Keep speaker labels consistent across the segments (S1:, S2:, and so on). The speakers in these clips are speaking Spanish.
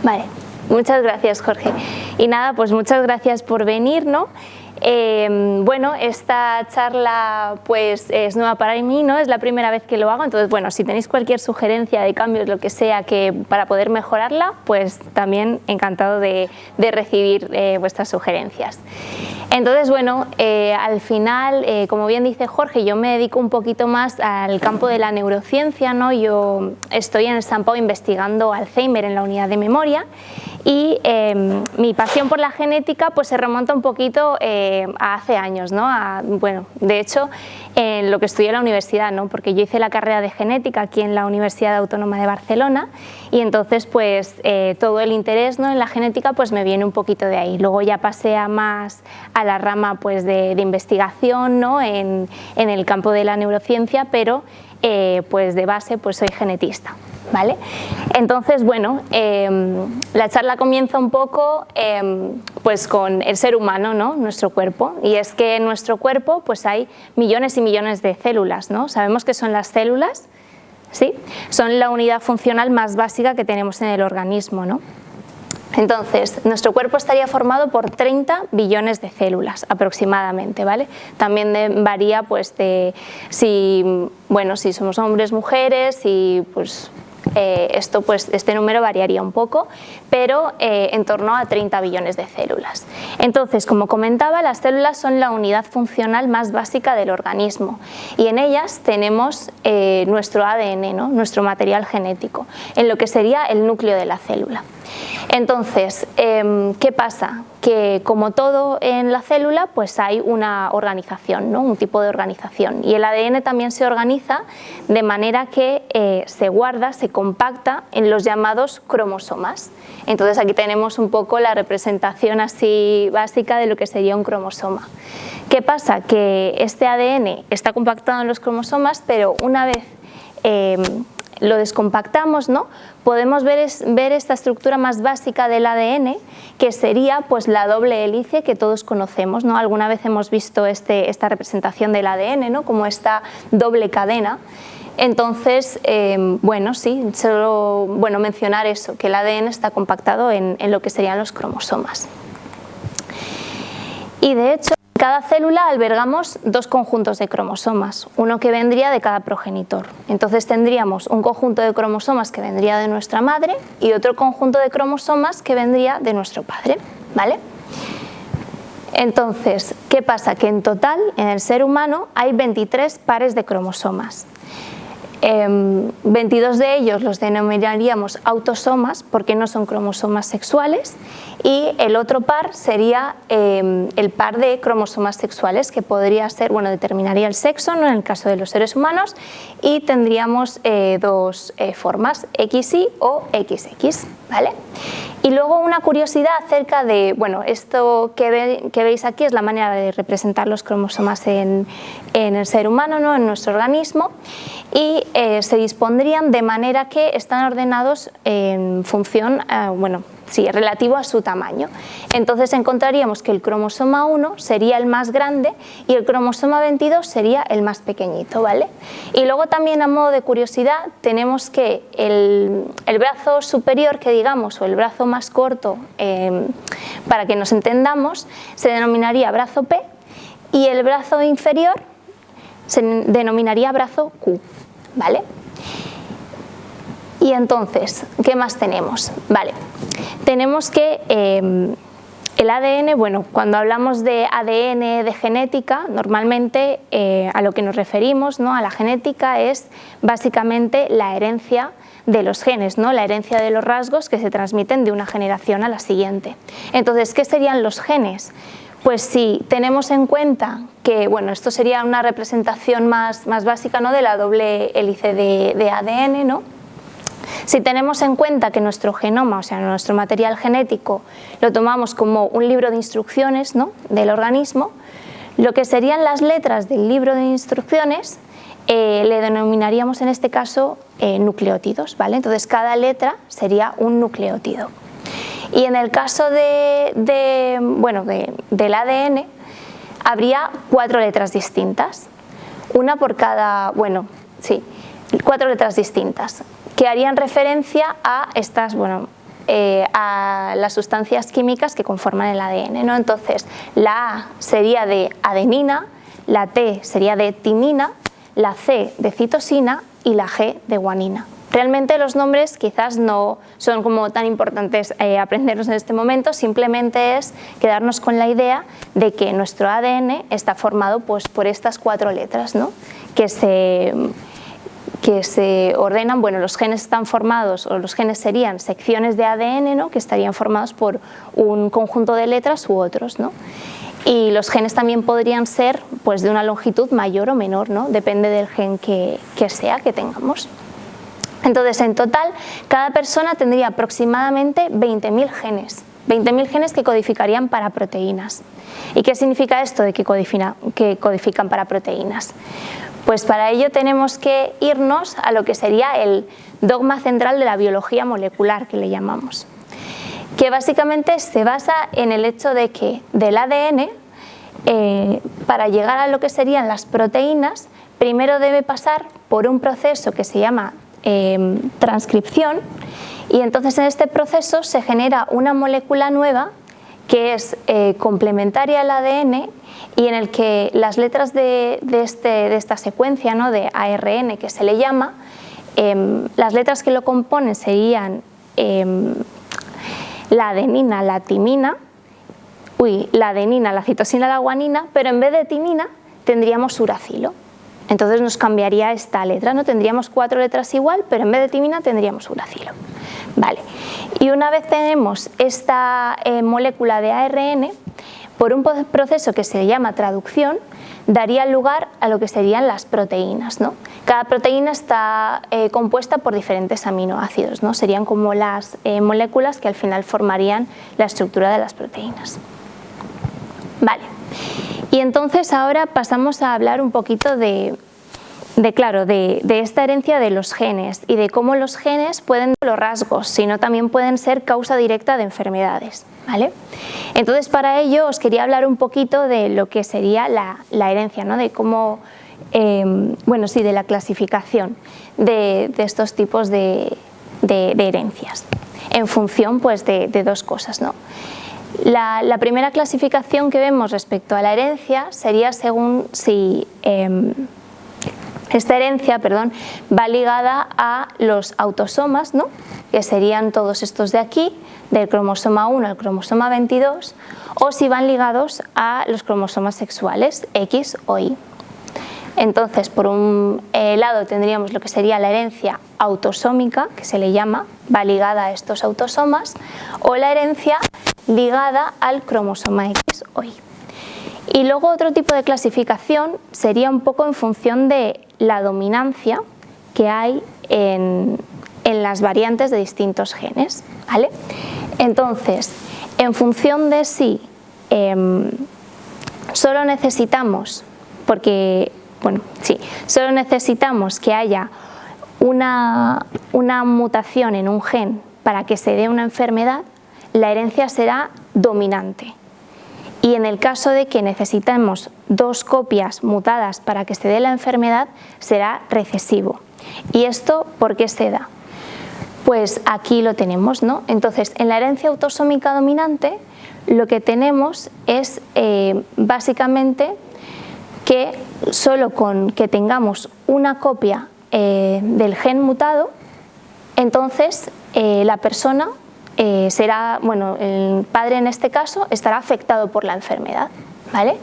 S1: Vale, muchas gracias, Jorge. Y nada, pues muchas gracias por venir, ¿no? Bueno, esta charla pues es nueva para mí, ¿no? Es la primera vez que lo hago, entonces bueno, si tenéis cualquier sugerencia de cambios, lo que sea, para poder mejorarla, pues también encantado de recibir vuestras sugerencias. Entonces bueno, al final, como bien dice Jorge, yo me dedico un poquito más al campo de la neurociencia, ¿no? Yo estoy en el Sant Pau investigando Alzheimer en la unidad de memoria y mi pasión por la genética pues se remonta un poquito a hace años, ¿no? Bueno, de hecho, en lo que estudié en la universidad, ¿no? Porque yo hice la carrera de genética aquí en la Universidad Autónoma de Barcelona y entonces pues todo el interés, ¿no? en la genética pues me viene un poquito de ahí. Luego ya pasé a la rama pues de investigación, ¿no? en el campo de la neurociencia, pero pues de base pues soy genetista. ¿Vale? Entonces, bueno, la charla comienza un poco pues con el ser humano, ¿no? Nuestro cuerpo, y es que en nuestro cuerpo pues hay millones y millones de células, ¿no? Sabemos que son las células, ¿sí? Son la unidad funcional más básica que tenemos en el organismo, ¿no? Entonces, nuestro cuerpo estaría formado por 30 billones de células aproximadamente, ¿vale? También varía pues de si somos hombres, mujeres y pues este número variaría un poco, pero en torno a 30 billones de células. Entonces, como comentaba, las células son la unidad funcional más básica del organismo y en ellas tenemos nuestro ADN, ¿no? Nuestro material genético, en lo que sería el núcleo de la célula. Entonces, ¿qué pasa? Que como todo en la célula, pues hay una organización, ¿no? Un tipo de organización. Y el ADN también se organiza de manera que se guarda, se compacta en los llamados cromosomas. Entonces aquí tenemos un poco la representación así básica de lo que sería un cromosoma. ¿Qué pasa? Que este ADN está compactado en los cromosomas, pero una vez lo descompactamos, ¿no? Podemos ver esta estructura más básica del ADN, que sería pues la doble hélice que todos conocemos, ¿no? Alguna vez hemos visto esta representación del ADN, ¿no? Como esta doble cadena. Entonces, sí, solo mencionar eso, que el ADN está compactado en lo que serían los cromosomas. Y de hecho, en cada célula albergamos dos conjuntos de cromosomas, uno que vendría de cada progenitor. Entonces tendríamos un conjunto de cromosomas que vendría de nuestra madre y otro conjunto de cromosomas que vendría de nuestro padre, ¿vale? Entonces, ¿qué pasa? Que en total, en el ser humano, hay 23 pares de cromosomas. 22 de ellos los denominaríamos autosomas porque no son cromosomas sexuales y el otro par sería el par de cromosomas sexuales que podría ser, determinaría el sexo, ¿no? En el caso de los seres humanos, y tendríamos dos formas, XY o XX, ¿vale? Y luego una curiosidad acerca de, esto que veis aquí es la manera de representar los cromosomas en el ser humano, ¿no? En nuestro organismo, y se dispondrían de manera que están ordenados en función, relativo a su tamaño. Entonces encontraríamos que el cromosoma 1 sería el más grande y el cromosoma 22 sería el más pequeñito, ¿vale? Y luego también, a modo de curiosidad, tenemos que el brazo superior, que digamos, o el brazo más corto, para que nos entendamos, se denominaría brazo P y el brazo inferior se denominaría brazo Q, ¿vale? Y entonces, ¿qué más tenemos? Vale, tenemos que el ADN, cuando hablamos de ADN, de genética, normalmente a lo que nos referimos, ¿no? A la genética es básicamente la herencia de los genes, ¿no? La herencia de los rasgos que se transmiten de una generación a la siguiente. Entonces, ¿qué serían los genes? Pues si tenemos en cuenta que, esto sería una representación más básica, ¿no? De la doble hélice de ADN, ¿no? Si tenemos en cuenta que nuestro genoma, o sea, nuestro material genético, lo tomamos como un libro de instrucciones, ¿no? Del organismo, lo que serían las letras del libro de instrucciones le denominaríamos en este caso nucleótidos, ¿vale? Entonces cada letra sería un nucleótido. Y en el caso del ADN habría 4 letras distintas, una por cada, 4 letras distintas, que harían referencia a estas, a las sustancias químicas que conforman el ADN, ¿no? Entonces, la A sería de adenina, la T sería de timina, la C de citosina y la G de guanina. Realmente los nombres quizás no son como tan importantes aprenderlos en este momento, simplemente es quedarnos con la idea de que nuestro ADN está formado pues, por estas 4 letras, ¿no? que se ordenan, bueno, los genes están formados, o los genes serían secciones de ADN, ¿no? que estarían formados por un conjunto de letras u otros, ¿no? Y los genes también podrían ser pues, de una longitud mayor o menor, ¿no? Depende del gen que sea que tengamos. Entonces, en total, cada persona tendría aproximadamente 20.000 genes. 20.000 genes que codificarían para proteínas. ¿Y qué significa esto de que codifican para proteínas? Pues para ello tenemos que irnos a lo que sería el dogma central de la biología molecular, que le llamamos, que básicamente se basa en el hecho de que del ADN, para llegar a lo que serían las proteínas, primero debe pasar por un proceso que se llama transcripción, y entonces en este proceso se genera una molécula nueva que es complementaria al ADN y en el que las letras de esta secuencia, ¿no? de ARN que se le llama, las letras que lo componen serían la adenina, la timina, la adenina, la citosina, la guanina, pero en vez de timina tendríamos uracilo. Entonces nos cambiaría esta letra, ¿no? Tendríamos 4 letras igual, pero en vez de timina tendríamos uracilo. Vale. Y una vez tenemos esta molécula de ARN, por un proceso que se llama traducción, daría lugar a lo que serían las proteínas, ¿no? Cada proteína está compuesta por diferentes aminoácidos, ¿no? Serían como las moléculas que al final formarían la estructura de las proteínas. Vale. Y entonces ahora pasamos a hablar un poquito de esta herencia de los genes y de cómo los genes pueden ser los rasgos, sino también pueden ser causa directa de enfermedades, ¿vale? Entonces para ello os quería hablar un poquito de lo que sería la herencia, ¿no? De cómo, de la clasificación de estos tipos de herencias en función pues, de 2 cosas, ¿no? La primera clasificación que vemos respecto a la herencia sería según si esta herencia va ligada a los autosomas, ¿no? que serían todos estos de aquí, del cromosoma 1 al cromosoma 22, o si van ligados a los cromosomas sexuales X o Y. Entonces, por un lado tendríamos lo que sería la herencia autosómica, que se le llama, va ligada a estos autosomas, o la herencia ligada al cromosoma X o Y. Y luego otro tipo de clasificación sería un poco en función de la dominancia que hay en las variantes de distintos genes, ¿vale? Entonces, en función de si solo necesitamos que haya una mutación en un gen para que se dé una enfermedad, la herencia será dominante. Y en el caso de que necesitemos 2 copias mutadas para que se dé la enfermedad, será recesivo. ¿Y esto por qué se da? Pues aquí lo tenemos, ¿no? Entonces, en la herencia autosómica dominante, lo que tenemos es básicamente que solo con que tengamos una copia del gen mutado, entonces la persona será, el padre en este caso estará afectado por la enfermedad, ¿vale?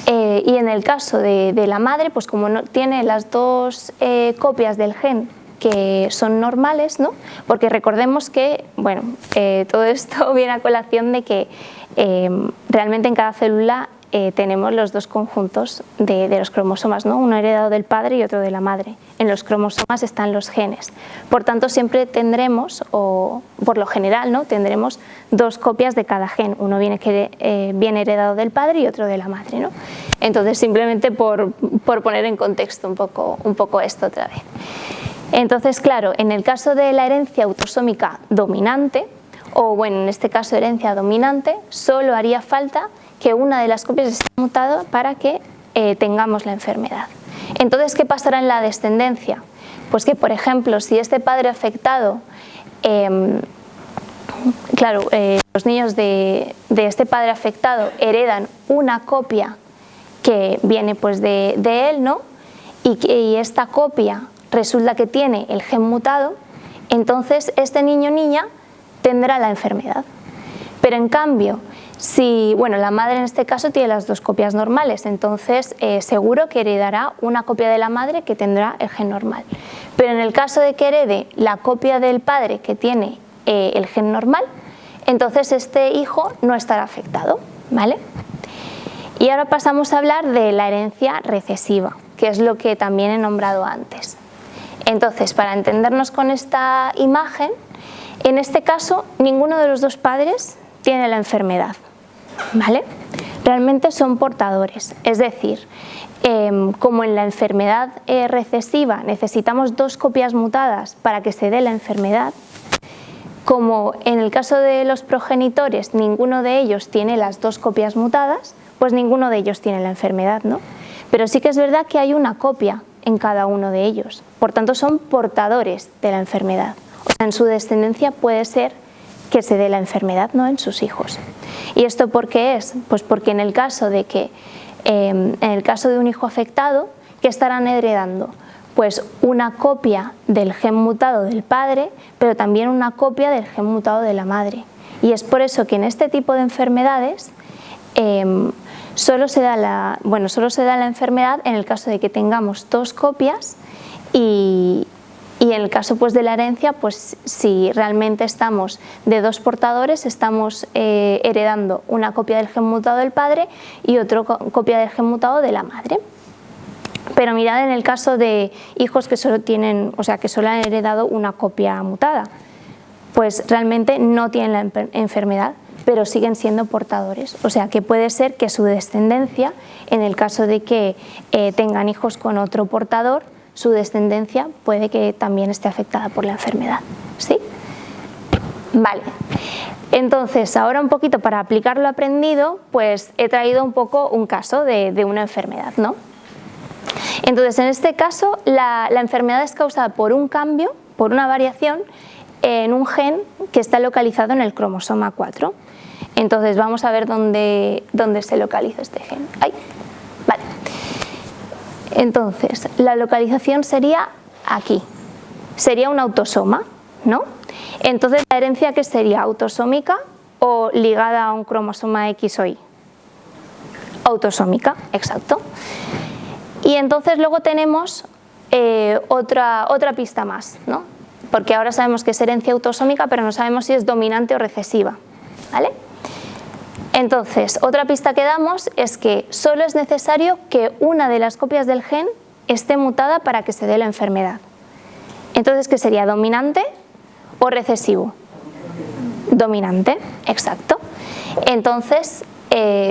S1: Y en el caso de la madre, pues como no tiene las 2 copias del gen que son normales, ¿no? Porque recordemos que, todo esto viene a colación de que realmente en cada célula tenemos los 2 conjuntos de los cromosomas, ¿no? Uno heredado del padre y otro de la madre. En los cromosomas están los genes. Por tanto, siempre tendremos, o por lo general, ¿no? Tendremos 2 copias de cada gen. Uno viene heredado del padre y otro de la madre, ¿no? Entonces, simplemente por poner en contexto un poco esto otra vez. Entonces, claro, en el caso de la herencia autosómica dominante, o en este caso herencia dominante, solo haría falta que una de las copias esté mutada para que tengamos la enfermedad. Entonces, ¿qué pasará en la descendencia? Pues que, por ejemplo, si este padre afectado claro, los niños de este padre afectado heredan una copia que viene pues de él, ¿no? Y esta copia resulta que tiene el gen mutado, entonces este niño o niña tendrá la enfermedad. Pero en cambio, si, bueno, la madre en este caso tiene las dos copias normales, entonces seguro que heredará una copia de la madre que tendrá el gen normal. Pero en el caso de que herede la copia del padre que tiene el gen normal, entonces este hijo no estará afectado, ¿vale? Y ahora pasamos a hablar de la herencia recesiva, que es lo que también he nombrado antes. Entonces, para entendernos con esta imagen, en este caso ninguno de los dos padres tiene la enfermedad, ¿vale? Realmente son portadores, es decir, como en la enfermedad recesiva necesitamos dos copias mutadas para que se dé la enfermedad, como en el caso de los progenitores ninguno de ellos tiene las dos copias mutadas, pues ninguno de ellos tiene la enfermedad, ¿no? Pero sí que es verdad que hay una copia en cada uno de ellos, por tanto son portadores de la enfermedad. O sea, en su descendencia puede ser que se dé la enfermedad, ¿no?, en sus hijos. ¿Y esto por qué es? Pues porque en el caso de un hijo afectado, ¿qué estarán heredando? Pues una copia del gen mutado del padre, pero también una copia del gen mutado de la madre. Y es por eso que en este tipo de enfermedades solo se da la enfermedad en el caso de que tengamos dos copias y en el caso pues de la herencia, pues si realmente estamos de dos portadores, estamos heredando una copia del gen mutado del padre y otra copia del gen mutado de la madre. Pero mirad en el caso de hijos que solo tienen, o sea, que solo han heredado una copia mutada, pues realmente no tienen la enfermedad, pero siguen siendo portadores. O sea, que puede ser que su descendencia, en el caso de que tengan hijos con otro portador, su descendencia puede que también esté afectada por la enfermedad, ¿sí? Vale. Entonces, ahora un poquito para aplicar lo aprendido, pues he traído un poco un caso de una enfermedad, ¿no? Entonces, en este caso, la enfermedad es causada por un cambio, por una variación en un gen que está localizado en el cromosoma 4. Entonces, vamos a ver dónde se localiza este gen. Ahí. Vale. Entonces, la localización sería aquí. Sería un autosoma, ¿no? Entonces, ¿la herencia qué sería? ¿Autosómica o ligada a un cromosoma X o Y? Autosómica, exacto. Y entonces luego tenemos otra pista más, ¿no? Porque ahora sabemos que es herencia autosómica, pero no sabemos si es dominante o recesiva, ¿vale? Entonces, otra pista que damos es que solo es necesario que una de las copias del gen esté mutada para que se dé la enfermedad. Entonces, ¿qué sería? ¿Dominante o recesivo? Dominante, exacto. Entonces,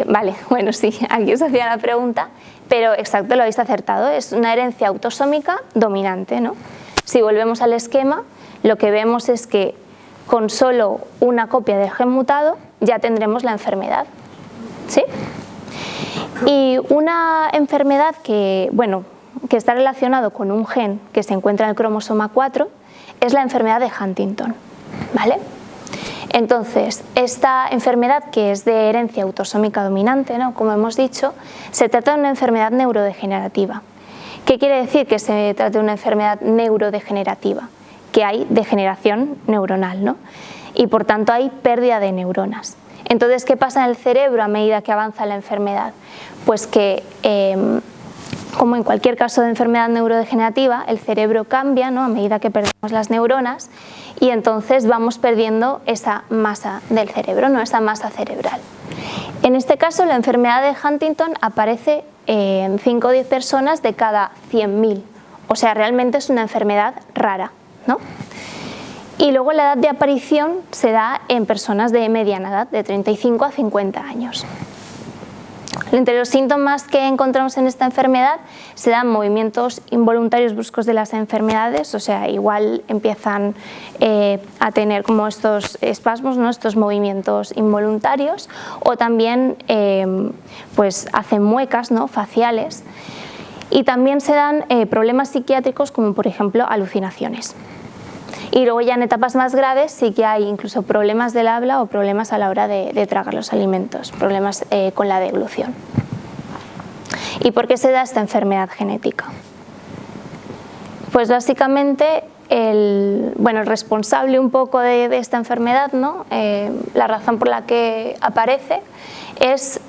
S1: vale, bueno, sí, aquí os hacía la pregunta, pero exacto, lo habéis acertado, es una herencia autosómica dominante, ¿no? Si volvemos al esquema, lo que vemos es que con solo una copia del gen mutado ya tendremos la enfermedad, ¿sí? Y una enfermedad que está relacionado con un gen que se encuentra en el cromosoma 4 es la enfermedad de Huntington, ¿vale? Entonces, esta enfermedad, que es de herencia autosómica dominante, ¿no?, como hemos dicho, se trata de una enfermedad neurodegenerativa. ¿Qué quiere decir que se trata de una enfermedad neurodegenerativa? Que hay degeneración neuronal, ¿no? Y por tanto hay pérdida de neuronas. Entonces, ¿qué pasa en el cerebro a medida que avanza la enfermedad? Pues que, como en cualquier caso de enfermedad neurodegenerativa, el cerebro cambia, ¿no?, a medida que perdemos las neuronas, y entonces vamos perdiendo esa masa del cerebro, ¿no?, esa masa cerebral. En este caso, la enfermedad de Huntington aparece en 5 o 10 personas de cada 100.000, o sea, realmente es una enfermedad rara, ¿no? Y luego la edad de aparición se da en personas de mediana edad, de 35 a 50 años. Entre los síntomas que encontramos en esta enfermedad se dan movimientos involuntarios bruscos de las enfermedades, o sea, igual empiezan a tener como estos espasmos, ¿no?, estos movimientos involuntarios, o también pues hacen muecas, ¿no?, faciales, y también se dan problemas psiquiátricos como por ejemplo alucinaciones. Y luego ya en etapas más graves sí que hay incluso problemas del habla o problemas a la hora de tragar los alimentos, problemas con la deglución. ¿Y por qué se da esta enfermedad genética? Pues básicamente el responsable un poco de esta enfermedad, ¿no? La razón por la que aparece es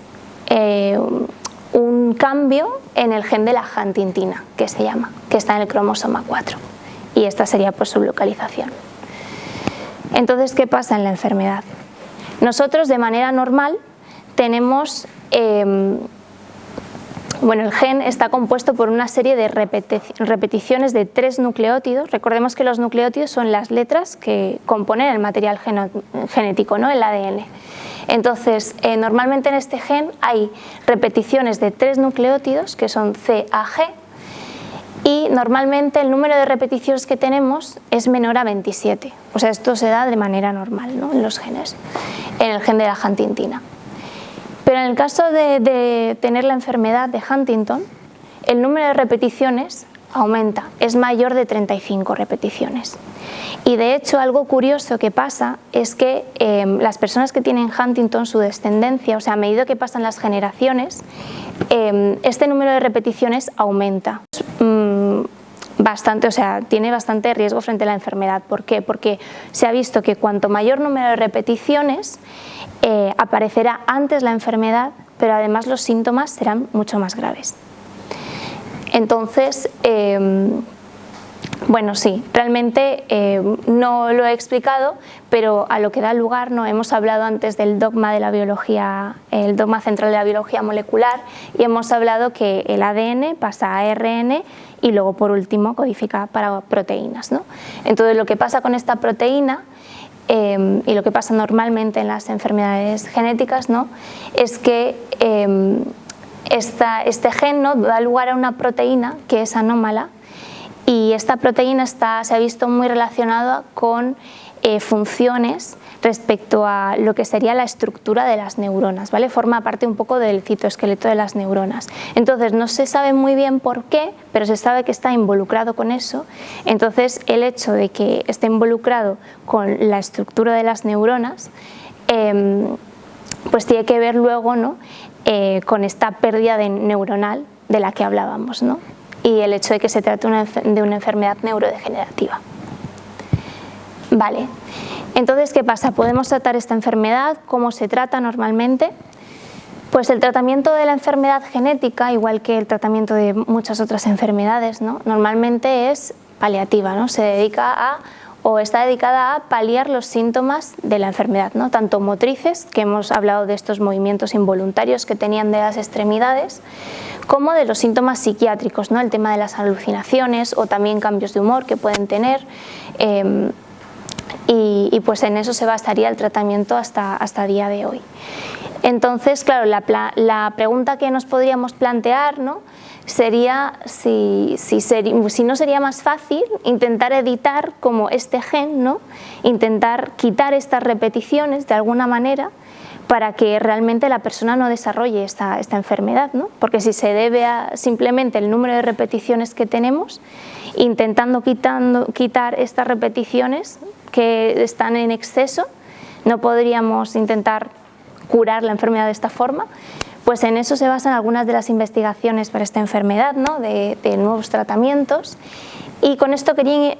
S1: un cambio en el gen de la huntingtina, que se llama, que está en el cromosoma 4. Y esta sería pues su localización. Entonces, ¿qué pasa en la enfermedad? Nosotros de manera normal tenemos, el gen está compuesto por una serie de repeticiones de 3 nucleótidos. Recordemos que los nucleótidos son las letras que componen el material genético, ¿no? El ADN. Entonces, normalmente en este gen hay repeticiones de 3 nucleótidos, que son CAG, y normalmente el número de repeticiones que tenemos es menor a 27. O sea, esto se da de manera normal, ¿no? En los genes, en el gen de la huntingtina. Pero en el caso de tener la enfermedad de Huntington, el número de repeticiones aumenta, es mayor de 35 repeticiones. Y de hecho algo curioso que pasa es que las personas que tienen Huntington, su descendencia, o sea, a medida que pasan las generaciones, este número de repeticiones aumenta bastante, o sea, tiene bastante riesgo frente a la enfermedad. ¿Por qué? Porque se ha visto que cuanto mayor número de repeticiones aparecerá antes la enfermedad, pero además los síntomas serán mucho más graves. Entonces, sí, realmente no lo he explicado, pero a lo que da lugar, ¿no? Hemos hablado antes del dogma de la biología, el dogma central de la biología molecular, y hemos hablado que el ADN pasa a ARN y luego por último codifica para proteínas, ¿no? Entonces lo que pasa con esta proteína y lo que pasa normalmente en las enfermedades genéticas, ¿no? Es que este gen, ¿no? Da lugar a una proteína que es anómala, y esta proteína se ha visto muy relacionada con funciones respecto a lo que sería la estructura de las neuronas, ¿vale? Forma parte un poco del citoesqueleto de las neuronas. Entonces no se sabe muy bien por qué, pero se sabe que está involucrado con eso. Entonces el hecho de que esté involucrado con la estructura de las neuronas pues tiene que ver luego, ¿no? Con esta pérdida neuronal de la que hablábamos, ¿no? Y el hecho de que se trate de una enfermedad neurodegenerativa. Vale, entonces, ¿qué pasa? ¿Podemos tratar esta enfermedad? ¿Cómo se trata normalmente? Pues el tratamiento de la enfermedad genética, igual que el tratamiento de muchas otras enfermedades, ¿no? Normalmente es paliativa, ¿no? Está dedicada a paliar los síntomas de la enfermedad, ¿no? Tanto motrices, que hemos hablado de estos movimientos involuntarios que tenían de las extremidades, como de los síntomas psiquiátricos, ¿no? El tema de las alucinaciones o también cambios de humor que pueden tener, y pues en eso se basaría el tratamiento hasta día de hoy. Entonces, claro, la pregunta que nos podríamos plantear, ¿no? Sería si no sería más fácil intentar editar como este gen, ¿no? Intentar quitar estas repeticiones de alguna manera para que realmente la persona no desarrolle esta enfermedad, ¿no? Porque si se debe a simplemente el número de repeticiones que tenemos, intentando quitar estas repeticiones que están en exceso, no podríamos intentar curar la enfermedad de esta forma. Pues en eso se basan algunas de las investigaciones para esta enfermedad, ¿no? de nuevos tratamientos. Y con esto quería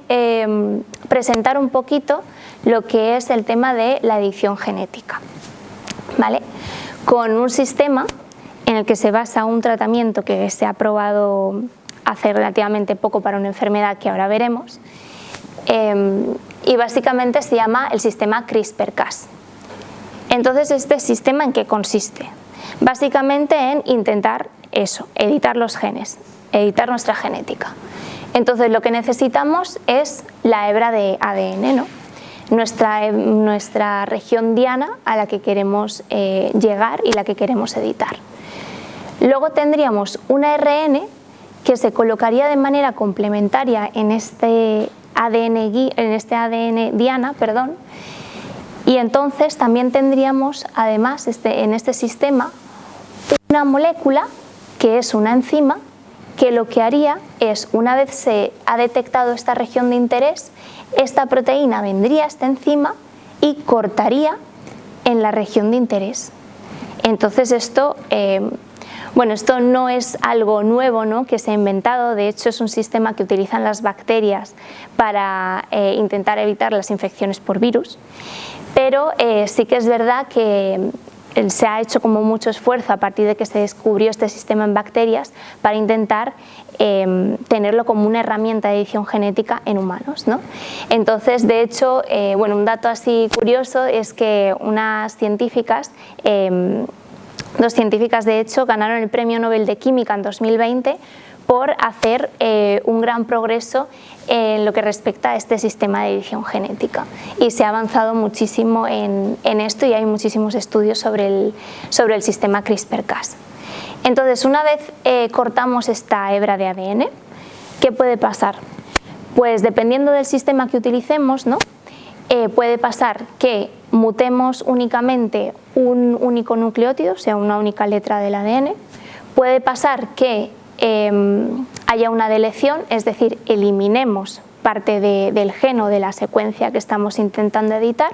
S1: presentar un poquito lo que es el tema de la edición genética, ¿vale? Con un sistema en el que se basa un tratamiento que se ha probado hace relativamente poco para una enfermedad que ahora veremos, y básicamente se llama el sistema CRISPR-Cas. Entonces, ¿este sistema en qué consiste? Básicamente en intentar eso, editar los genes, editar nuestra genética. Entonces lo que necesitamos es la hebra de ADN, ¿no? Nuestra región diana a la que queremos llegar y la que queremos editar. Luego tendríamos un ARN que se colocaría de manera complementaria en este ADN diana, y entonces también tendríamos además en este sistema una molécula que es una enzima que lo que haría es, una vez se ha detectado esta región de interés, esta proteína vendría a esta enzima y cortaría en la región de interés. Entonces esto, esto no es algo nuevo, ¿no?, que se ha inventado. De hecho, es un sistema que utilizan las bacterias para intentar evitar las infecciones por virus, pero sí que es verdad que se ha hecho como mucho esfuerzo a partir de que se descubrió este sistema en bacterias para intentar tenerlo como una herramienta de edición genética en humanos, ¿no? Entonces, de hecho, un dato así curioso es que unas científicas, dos científicas de hecho, ganaron el Premio Nobel de Química en 2020 por hacer un gran progreso en lo que respecta a este sistema de edición genética, y se ha avanzado muchísimo en esto, y hay muchísimos estudios sobre el sistema CRISPR-Cas. Entonces, una vez cortamos esta hebra de ADN, ¿qué puede pasar? Pues dependiendo del sistema que utilicemos, ¿no?, puede pasar que mutemos únicamente un único nucleótido, o sea, una única letra del ADN. Puede pasar que haya una deleción, es decir, eliminemos parte del gen o de la secuencia que estamos intentando editar,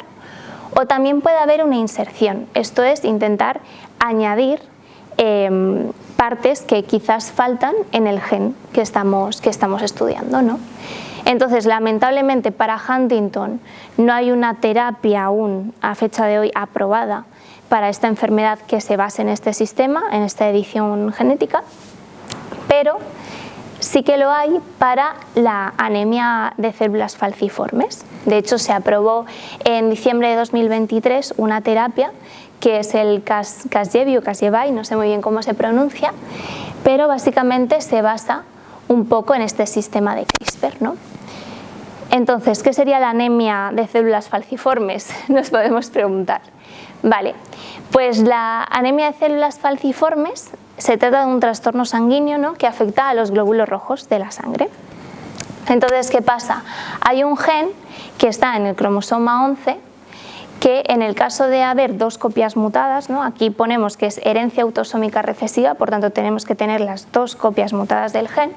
S1: o también puede haber una inserción, esto es, intentar añadir partes que quizás faltan en el gen que estamos estudiando, ¿no? Entonces, lamentablemente para Huntington no hay una terapia aún a fecha de hoy aprobada para esta enfermedad que se base en este sistema, en esta edición genética, pero sí que lo hay para la anemia de células falciformes. De hecho, se aprobó en diciembre de 2023 una terapia que es el Casgevy o Casgevy, no sé muy bien cómo se pronuncia, pero básicamente se basa un poco en este sistema de CRISPR, ¿no? Entonces, ¿qué sería la anemia de células falciformes? Nos podemos preguntar. Vale, pues la anemia de células falciformes se trata de un trastorno sanguíneo, ¿no?, que afecta a los glóbulos rojos de la sangre. Entonces, ¿qué pasa? Hay un gen que está en el cromosoma 11 que, en el caso de haber dos copias mutadas, ¿no?, aquí ponemos que es herencia autosómica recesiva, por tanto tenemos que tener las dos copias mutadas del gen.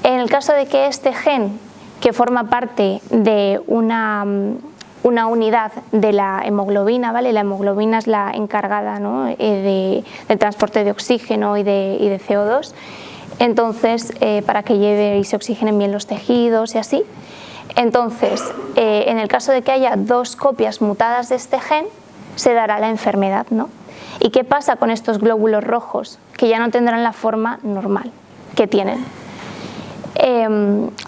S1: En el caso de que este gen, que forma parte de una unidad de la hemoglobina, ¿vale? La hemoglobina es la encargada, ¿no?, del transporte de oxígeno y de CO2, entonces para que lleve y se oxigenen bien los tejidos y así. Entonces, en el caso de que haya dos copias mutadas de este gen, se dará la enfermedad, ¿no? ¿Y qué pasa con estos glóbulos rojos? Que ya no tendrán la forma normal que tienen.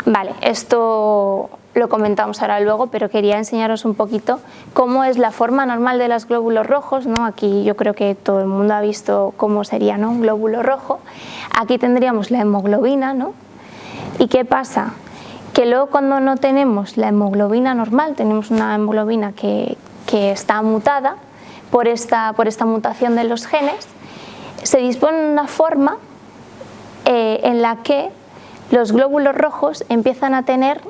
S1: Vale, esto lo comentamos ahora luego, pero quería enseñaros un poquito cómo es la forma normal de los glóbulos rojos, ¿no? Aquí yo creo que todo el mundo ha visto cómo sería, ¿no?, un glóbulo rojo. Aquí tendríamos la hemoglobina, ¿no? ¿Y qué pasa? Que luego, cuando no tenemos la hemoglobina normal, tenemos una hemoglobina que está mutada por esta mutación de los genes, se dispone una forma en la que los glóbulos rojos empiezan a tener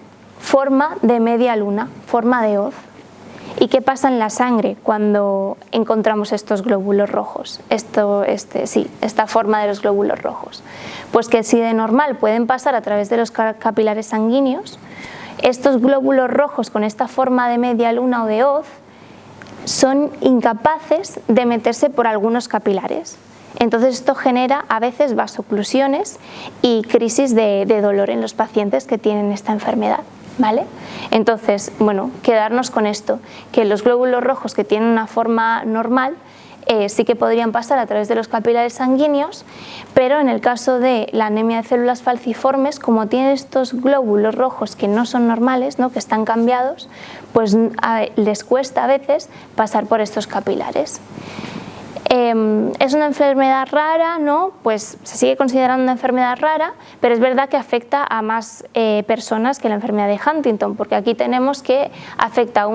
S1: forma de media luna, forma de hoz. ¿Y qué pasa en la sangre cuando encontramos estos glóbulos rojos? Esta forma de los glóbulos rojos. Pues que si de normal pueden pasar a través de los capilares sanguíneos, estos glóbulos rojos con esta forma de media luna o de hoz son incapaces de meterse por algunos capilares. Entonces esto genera a veces vasoclusiones y crisis de dolor en los pacientes que tienen esta enfermedad, ¿vale? Entonces, bueno, quedarnos con esto, que los glóbulos rojos que tienen una forma normal sí que podrían pasar a través de los capilares sanguíneos, pero en el caso de la anemia de células falciformes, como tienen estos glóbulos rojos que no son normales, ¿no?, que están cambiados, pues les cuesta a veces pasar por estos capilares. Es una enfermedad rara, ¿no? Pues se sigue considerando una enfermedad rara, pero es verdad que afecta a más personas que la enfermedad de Huntington, porque aquí tenemos que afecta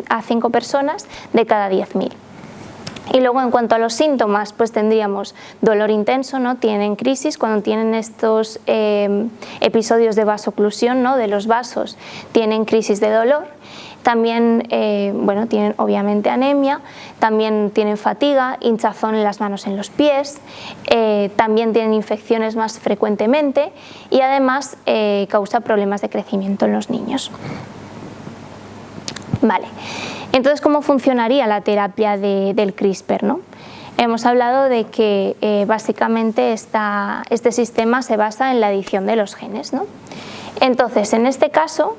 S1: a 5 personas de cada 10.000. Y luego, en cuanto a los síntomas, pues tendríamos dolor intenso, ¿no? Tienen crisis cuando tienen estos episodios de vasoclusión, ¿no?, de los vasos, tienen crisis de dolor. También bueno, tienen obviamente anemia, también tienen fatiga, hinchazón en las manos y en los pies, también tienen infecciones más frecuentemente y además causa problemas de crecimiento en los niños. Vale, entonces ¿cómo funcionaría la terapia del CRISPR, ¿no? Hemos hablado de que básicamente este sistema se basa en la edición de los genes, ¿no? Entonces, en este caso,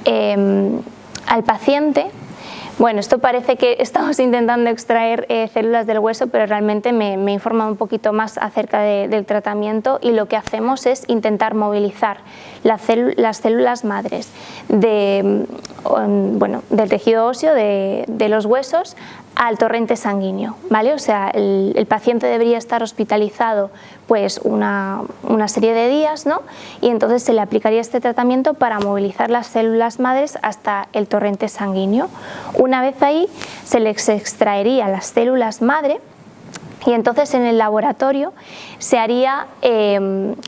S1: al paciente, bueno, esto parece que estamos intentando extraer células del hueso, pero realmente me he informado un poquito más acerca del tratamiento y lo que hacemos es intentar movilizar las células madres del tejido óseo, de los huesos, al torrente sanguíneo, ¿vale? O sea, el paciente debería estar hospitalizado pues una serie de días, ¿no? Y entonces se le aplicaría este tratamiento para movilizar las células madres hasta el torrente sanguíneo. Una vez ahí se les extraería las células madre y entonces en el laboratorio se haría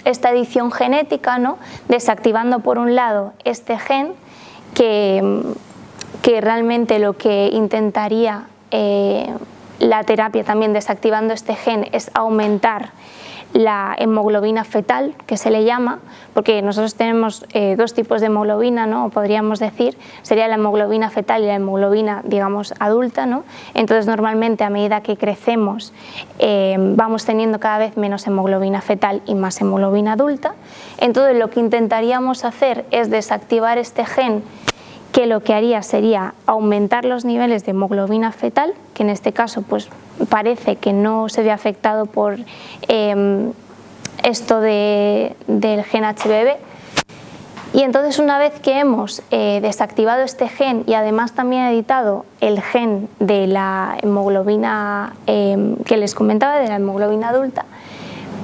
S1: esta edición genética, ¿no? Desactivando por un lado este gen que realmente lo que intentaría la terapia también desactivando este gen es aumentar la hemoglobina fetal, que se le llama, porque nosotros tenemos dos tipos de hemoglobina, ¿no? Podríamos decir, sería la hemoglobina fetal y la hemoglobina, digamos, adulta, ¿no? Entonces normalmente a medida que crecemos vamos teniendo cada vez menos hemoglobina fetal y más hemoglobina adulta. Entonces lo que intentaríamos hacer es desactivar este gen, que lo que haría sería aumentar los niveles de hemoglobina fetal, que en este caso pues parece que no se ve afectado por esto del gen HBV. Y entonces una vez que hemos desactivado este gen y además también editado el gen de la hemoglobina que les comentaba, de la hemoglobina adulta,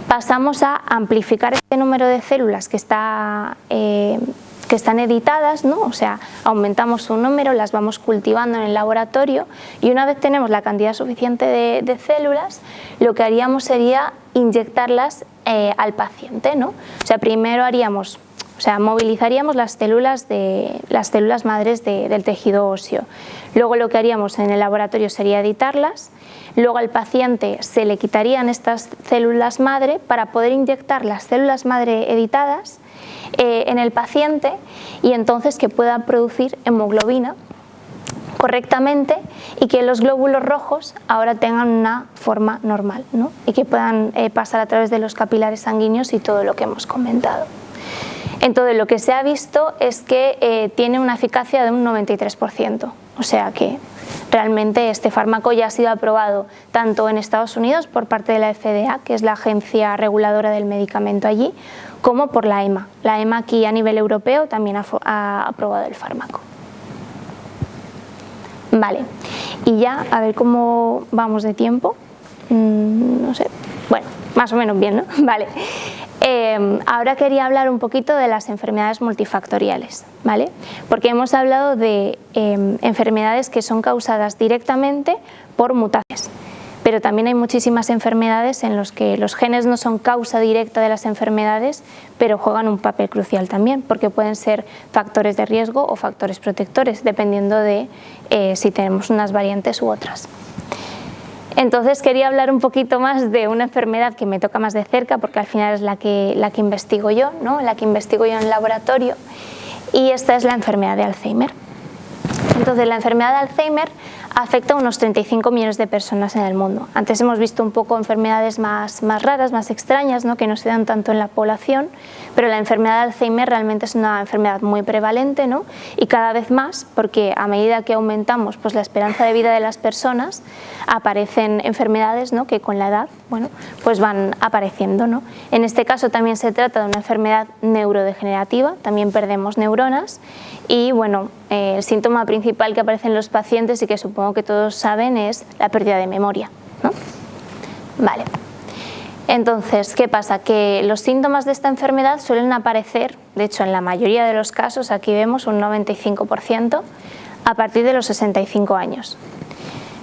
S1: pasamos a amplificar este número de células que están editadas, ¿no? O sea, aumentamos su número, las vamos cultivando en el laboratorio y una vez tenemos la cantidad suficiente de células, lo que haríamos sería inyectarlas al paciente, ¿no? O sea, primero movilizaríamos las células madres del tejido óseo. Luego lo que haríamos en el laboratorio sería editarlas. Luego al paciente se le quitarían estas células madre para poder inyectar las células madre editadas en el paciente y entonces que pueda producir hemoglobina correctamente y que los glóbulos rojos ahora tengan una forma normal, ¿no? Y que puedan pasar a través de los capilares sanguíneos y todo lo que hemos comentado. Entonces lo que se ha visto es que tiene una eficacia de un 93%, o sea que realmente este fármaco ya ha sido aprobado tanto en Estados Unidos por parte de la FDA, que es la agencia reguladora del medicamento allí, como por la EMA. La EMA aquí a nivel europeo también ha aprobado el fármaco. Vale, y ya a ver cómo vamos de tiempo, no sé, bueno, más o menos bien, ¿no? Vale. Ahora quería hablar un poquito de las enfermedades multifactoriales, ¿vale? Porque hemos hablado de enfermedades que son causadas directamente por mutaciones, pero también hay muchísimas enfermedades en las que los genes no son causa directa de las enfermedades, pero juegan un papel crucial también, porque pueden ser factores de riesgo o factores protectores, dependiendo de si tenemos unas variantes u otras. Entonces quería hablar un poquito más de una enfermedad que me toca más de cerca, porque al final es la que investigo yo, ¿no? La que investigo yo en el laboratorio, y esta es la enfermedad de Alzheimer. Entonces la enfermedad de Alzheimer afecta a unos 35 millones de personas en el mundo. Antes hemos visto un poco enfermedades más raras, más extrañas, ¿no? Que no se dan tanto en la población, pero la enfermedad de Alzheimer realmente es una enfermedad muy prevalente, ¿no? Y cada vez más, porque a medida que aumentamos pues, la esperanza de vida de las personas, aparecen enfermedades, ¿no? Que con la edad, bueno, pues van apareciendo, ¿no? En este caso también se trata de una enfermedad neurodegenerativa, también perdemos neuronas y bueno, el síntoma principal que aparece en los pacientes y que supongo que todos saben es la pérdida de memoria, ¿no? Vale. Entonces, ¿qué pasa? Que los síntomas de esta enfermedad suelen aparecer, de hecho en la mayoría de los casos, aquí vemos un 95%, a partir de los 65 años.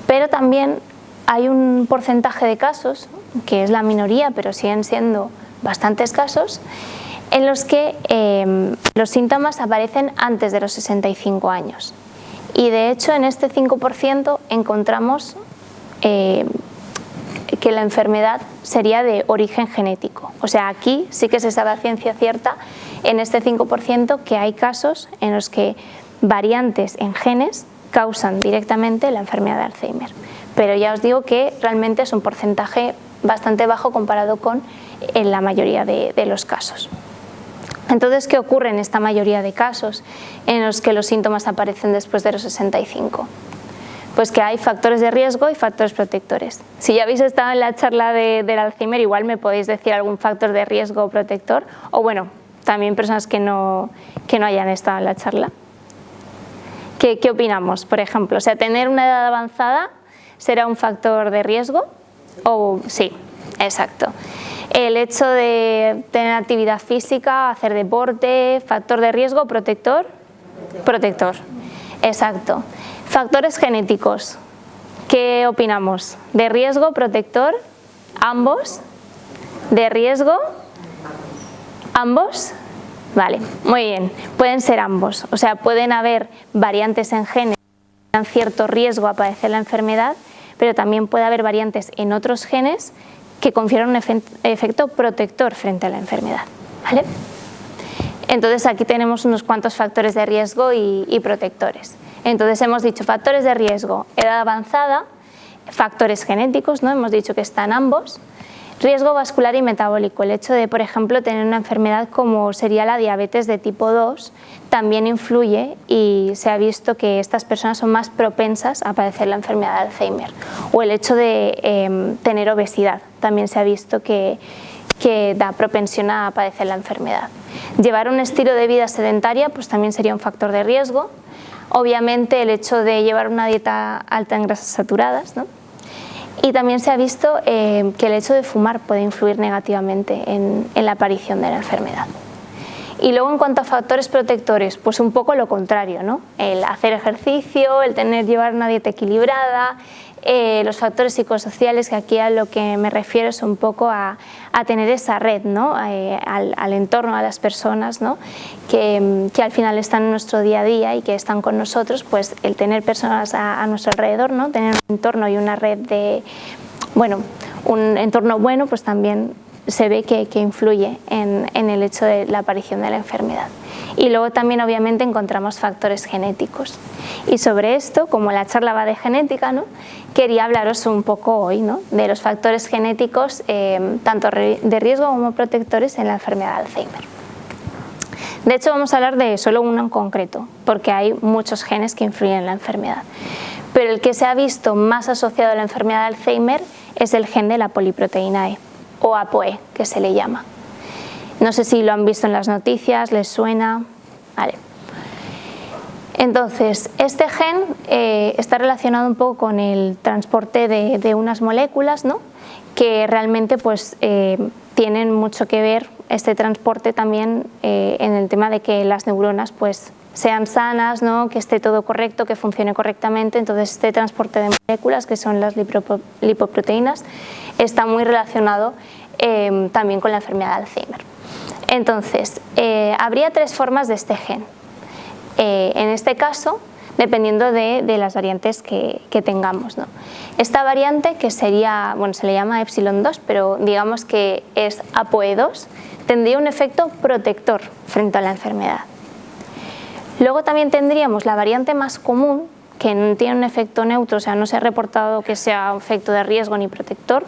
S1: Pero también hay un porcentaje de casos, que es la minoría, pero siguen siendo bastantes casos, en los que los síntomas aparecen antes de los 65 años. Y de hecho en este 5% encontramos que la enfermedad sería de origen genético. O sea, aquí sí que se sabe a ciencia cierta, en este 5%, que hay casos en los que variantes en genes causan directamente la enfermedad de Alzheimer. Pero ya os digo que realmente es un porcentaje bastante bajo comparado con en la mayoría de los casos. Entonces, ¿qué ocurre en esta mayoría de casos en los que los síntomas aparecen después de los 65? Pues que hay factores de riesgo y factores protectores. Si ya habéis estado en la charla del Alzheimer, igual me podéis decir algún factor de riesgo o protector, o bueno, también personas que no hayan estado en la charla. ¿Qué opinamos, por ejemplo? O sea, ¿tener una edad avanzada será un factor de riesgo? O sí, exacto. El hecho de tener actividad física, hacer deporte, factor de riesgo, protector. Protector, exacto. Factores genéticos, ¿qué opinamos? ¿De riesgo, protector? ¿Ambos? ¿De riesgo? ¿Ambos? Vale, muy bien, pueden ser ambos, o sea, pueden haber variantes en genes que dan cierto riesgo a padecer la enfermedad, pero también puede haber variantes en otros genes que confieren un efecto protector frente a la enfermedad, ¿vale? Entonces aquí tenemos unos cuantos factores de riesgo y protectores. Entonces hemos dicho factores de riesgo, edad avanzada, factores genéticos, ¿no? Hemos dicho que están ambos. Riesgo vascular y metabólico, el hecho de, por ejemplo, tener una enfermedad como sería la diabetes de tipo 2, también influye y se ha visto que estas personas son más propensas a padecer la enfermedad de Alzheimer. O el hecho de tener obesidad, también se ha visto que da propensión a padecer la enfermedad. Llevar un estilo de vida sedentaria pues también sería un factor de riesgo. Obviamente el hecho de llevar una dieta alta en grasas saturadas, ¿no? Y también se ha visto que el hecho de fumar puede influir negativamente en la aparición de la enfermedad. Y luego en cuanto a factores protectores, pues un poco lo contrario, ¿no? El hacer ejercicio, el llevar una dieta equilibrada, los factores psicosociales, que aquí a lo que me refiero es un poco a tener esa red, ¿no? Al entorno, a las personas, ¿no? que al final están en nuestro día a día y que están con nosotros, pues el tener personas a nuestro alrededor, ¿no? Tener un entorno y una red de, bueno, un entorno bueno, pues también se ve que influye en el hecho de la aparición de la enfermedad. Y luego también obviamente encontramos factores genéticos. Y sobre esto, como la charla va de genética, ¿no? Quería hablaros un poco hoy, ¿no? De los factores genéticos, tanto de riesgo como protectores en la enfermedad de Alzheimer. De hecho vamos a hablar de solo uno en concreto, porque hay muchos genes que influyen en la enfermedad. Pero el que se ha visto más asociado a la enfermedad de Alzheimer es el gen de la poliproteína E, o ApoE, que se le llama. No sé si lo han visto en las noticias, les suena. Vale. Entonces, este gen está relacionado un poco con el transporte de unas moléculas, ¿no? Que realmente pues, tienen mucho que ver este transporte también en el tema de que las neuronas pues, sean sanas, ¿no? Que esté todo correcto, que funcione correctamente. Entonces, este transporte de moléculas, que son las lipoproteínas, está muy relacionado también con la enfermedad de Alzheimer. Entonces, habría tres formas de este gen. En este caso, dependiendo de las variantes que tengamos, ¿no? Esta variante, que sería, bueno, se le llama epsilon 2, pero digamos que es ApoE2, tendría un efecto protector frente a la enfermedad. Luego también tendríamos la variante más común, que no tiene un efecto neutro, o sea, no se ha reportado que sea un efecto de riesgo ni protector,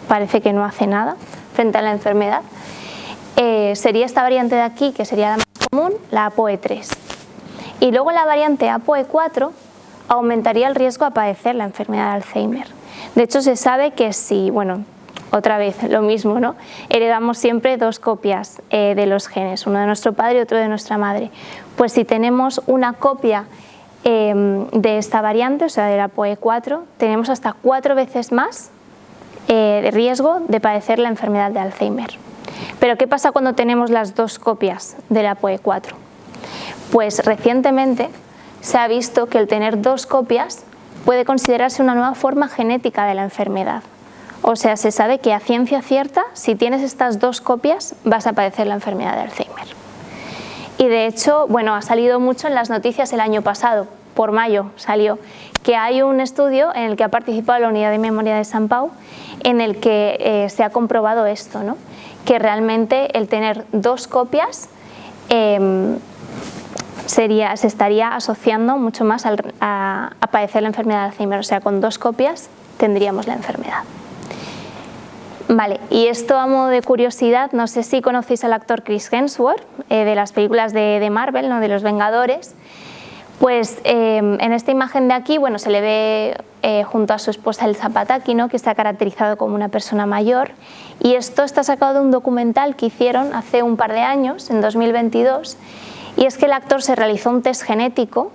S1: parece que no hace nada frente a la enfermedad. Sería esta variante de aquí, que sería la más común, la ApoE3. Y luego la variante ApoE4 aumentaría el riesgo a padecer la enfermedad de Alzheimer. De hecho, se sabe que si, bueno, otra vez lo mismo, ¿no? Heredamos siempre dos copias de los genes, uno de nuestro padre y otro de nuestra madre. Pues si tenemos una copia de esta variante, o sea, de la ApoE4, tenemos hasta 4 veces más de riesgo de padecer la enfermedad de Alzheimer. Pero ¿qué pasa cuando tenemos las dos copias de la ApoE4? Pues recientemente se ha visto que el tener dos copias puede considerarse una nueva forma genética de la enfermedad. O sea, se sabe que a ciencia cierta, si tienes estas dos copias, vas a padecer la enfermedad de Alzheimer. Y de hecho, bueno, ha salido mucho en las noticias el año pasado, por mayo salió, que hay un estudio en el que ha participado la Unidad de Memoria de Sant Pau, en el que se ha comprobado esto, ¿no? Que realmente el tener 2 copias se estaría asociando mucho más a padecer la enfermedad de Alzheimer, o sea, con 2 copias tendríamos la enfermedad. Vale, y esto a modo de curiosidad, no sé si conocéis al actor Chris Hemsworth de las películas de Marvel, ¿no? De los Vengadores. Pues en esta imagen de aquí, bueno, se le ve junto a su esposa Elsa Pataky, ¿no? Que está caracterizado como una persona mayor, y esto está sacado de un documental que hicieron hace un par de años, en 2022, y es que el actor se realizó un test genético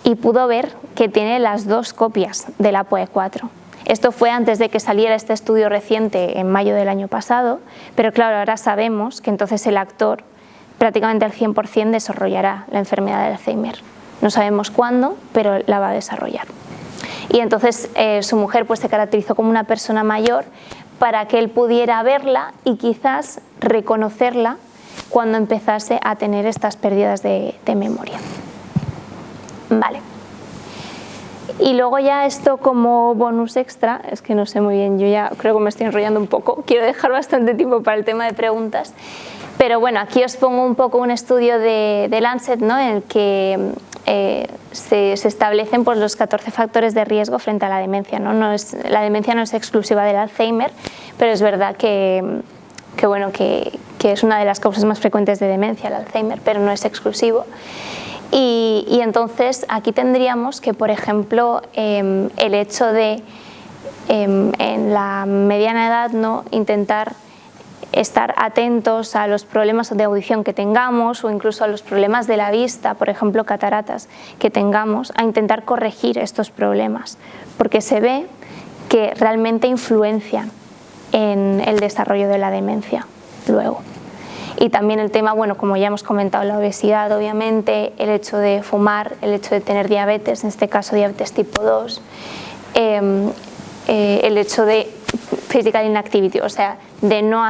S1: y pudo ver que tiene las 2 copias del APOE4. Esto fue antes de que saliera este estudio reciente en mayo del año pasado, pero claro, ahora sabemos que entonces el actor prácticamente al 100% desarrollará la enfermedad de Alzheimer. No sabemos cuándo, pero la va a desarrollar. Y entonces su mujer pues se caracterizó como una persona mayor para que él pudiera verla y quizás reconocerla cuando empezase a tener estas pérdidas de memoria. Vale. Y luego ya esto como bonus extra, es que no sé muy bien, yo ya creo que me estoy enrollando un poco, quiero dejar bastante tiempo para el tema de preguntas, pero bueno, aquí os pongo un poco un estudio de Lancet, ¿no? En el que se establecen pues, los 14 factores de riesgo frente a la demencia, ¿no? La demencia no es exclusiva del Alzheimer, pero es verdad que es una de las causas más frecuentes de demencia, el Alzheimer, pero no es exclusivo. Y entonces aquí tendríamos que, por ejemplo, el hecho de en la mediana edad, ¿no? Intentar estar atentos a los problemas de audición que tengamos o incluso a los problemas de la vista, por ejemplo cataratas que tengamos, a intentar corregir estos problemas, porque se ve que realmente influencian en el desarrollo de la demencia luego. Y también el tema, bueno, como ya hemos comentado, la obesidad, obviamente, el hecho de fumar, el hecho de tener diabetes, en este caso diabetes tipo 2, el hecho de physical inactivity, o sea, de no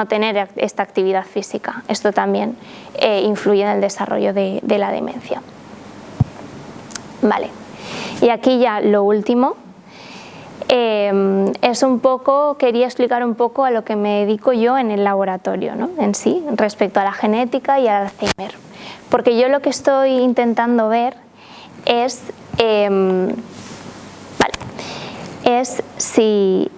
S1: tener esta actividad física. Esto también influye en el desarrollo de la demencia. Vale, y aquí ya lo último. Es un poco, quería explicar un poco a lo que me dedico yo en el laboratorio, ¿no? En sí, respecto a la genética y al Alzheimer. Porque yo lo que estoy intentando ver es, si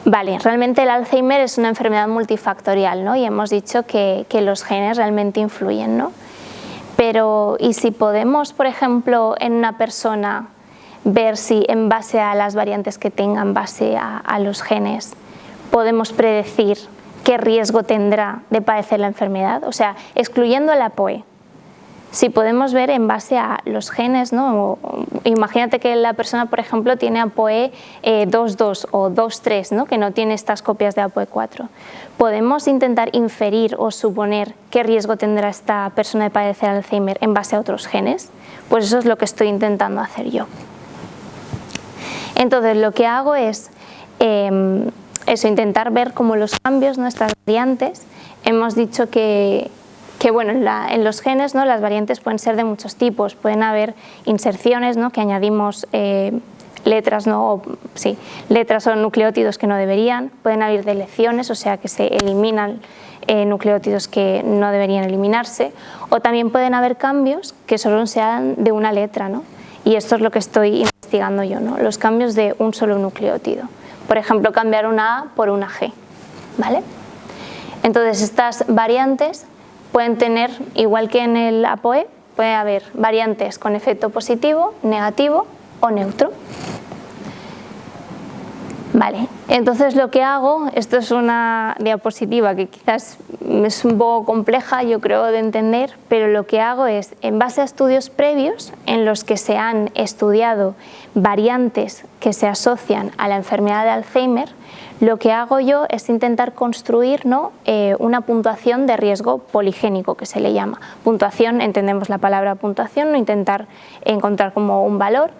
S1: realmente el Alzheimer es una enfermedad multifactorial, ¿no? Y hemos dicho que los genes realmente influyen, ¿no? Pero, ¿y si podemos, por ejemplo, en una persona ver si en base a las variantes que tenga, en base a los genes, podemos predecir qué riesgo tendrá de padecer la enfermedad? O sea, excluyendo el APOE, si podemos ver en base a los genes, ¿no? Imagínate que la persona, por ejemplo, tiene APOE 2.2 o 2.3, ¿no? Que no tiene estas copias de APOE 4. ¿Podemos intentar inferir o suponer qué riesgo tendrá esta persona de padecer Alzheimer en base a otros genes? Pues eso es lo que estoy intentando hacer yo. Entonces lo que hago es intentar ver cómo los cambios, nuestras variantes, hemos dicho que bueno, en los genes, ¿no? Las variantes pueden ser de muchos tipos, pueden haber inserciones, ¿no? Que añadimos letras, ¿no? Letras o nucleótidos que no deberían, pueden haber deleciones, o sea que se eliminan nucleótidos que no deberían eliminarse, o también pueden haber cambios que solo sean de una letra, ¿no? Y esto es lo que estoy investigando yo, ¿no? Los cambios de un solo nucleótido. Por ejemplo, cambiar una A por una G, ¿vale? Entonces, estas variantes pueden tener, igual que en el APOE, puede haber variantes con efecto positivo, negativo o neutro. Vale, entonces lo que hago, esto es una diapositiva que quizás es un poco compleja, yo creo, de entender, pero lo que hago es, en base a estudios previos en los que se han estudiado variantes que se asocian a la enfermedad de Alzheimer, lo que hago yo es intentar construir, ¿no?, una puntuación de riesgo poligénico, que se le llama. Puntuación, entendemos la palabra puntuación, ¿no?, intentar encontrar como un valor.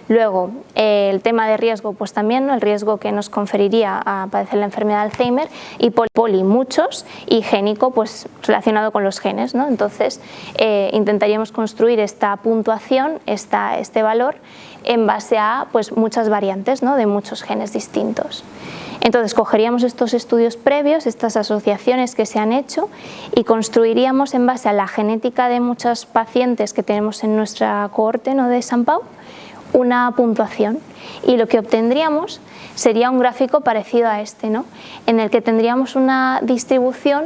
S1: Luego, el tema de riesgo, pues también, ¿no?, el riesgo que nos conferiría a padecer la enfermedad de Alzheimer, y poli muchos, y génico, pues relacionado con los genes, ¿no? Entonces, intentaríamos construir esta puntuación, este valor, en base a pues muchas variantes, ¿no?, de muchos genes distintos. Entonces cogeríamos estos estudios previos, estas asociaciones que se han hecho, y construiríamos en base a la genética de muchos pacientes que tenemos en nuestra cohorte, ¿no?, de Sant Pau, una puntuación, y lo que obtendríamos sería un gráfico parecido a este, ¿no?, en el que tendríamos una distribución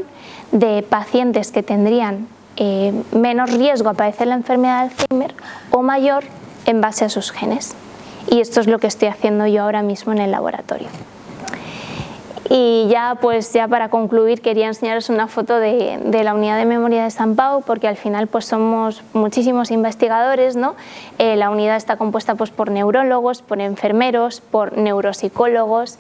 S1: de pacientes que tendrían menos riesgo a padecer la enfermedad de Alzheimer o mayor en base a sus genes. Y esto es lo que estoy haciendo yo ahora mismo en el laboratorio. Y ya, pues ya para concluir, quería enseñaros una foto de la unidad de memoria de Sant Pau, porque al final pues somos muchísimos investigadores, ¿no? La unidad está compuesta pues por neurólogos, por enfermeros, por neuropsicólogos,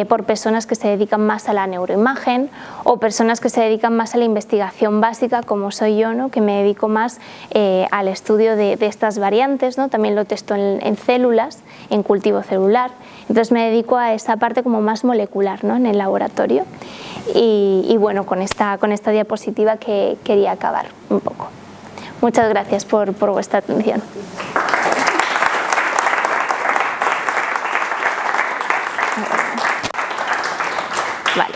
S1: por personas que se dedican más a la neuroimagen, o personas que se dedican más a la investigación básica, como soy yo, ¿no?, que me dedico más al estudio de estas variantes, ¿no? También lo testo en células, en cultivo celular. Entonces me dedico a esa parte como más molecular, ¿no?, en el laboratorio. Y bueno, con esta diapositiva que quería acabar un poco. Muchas gracias por vuestra atención. Vale.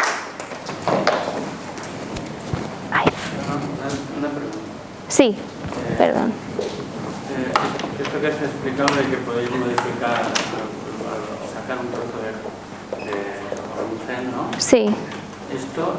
S1: Ay.
S2: Una pregunta.
S1: Sí, perdón.
S2: Esto que has explicado de que podéis modificar o sacar un trozo de un gen, ¿no?
S1: Sí.
S2: Esto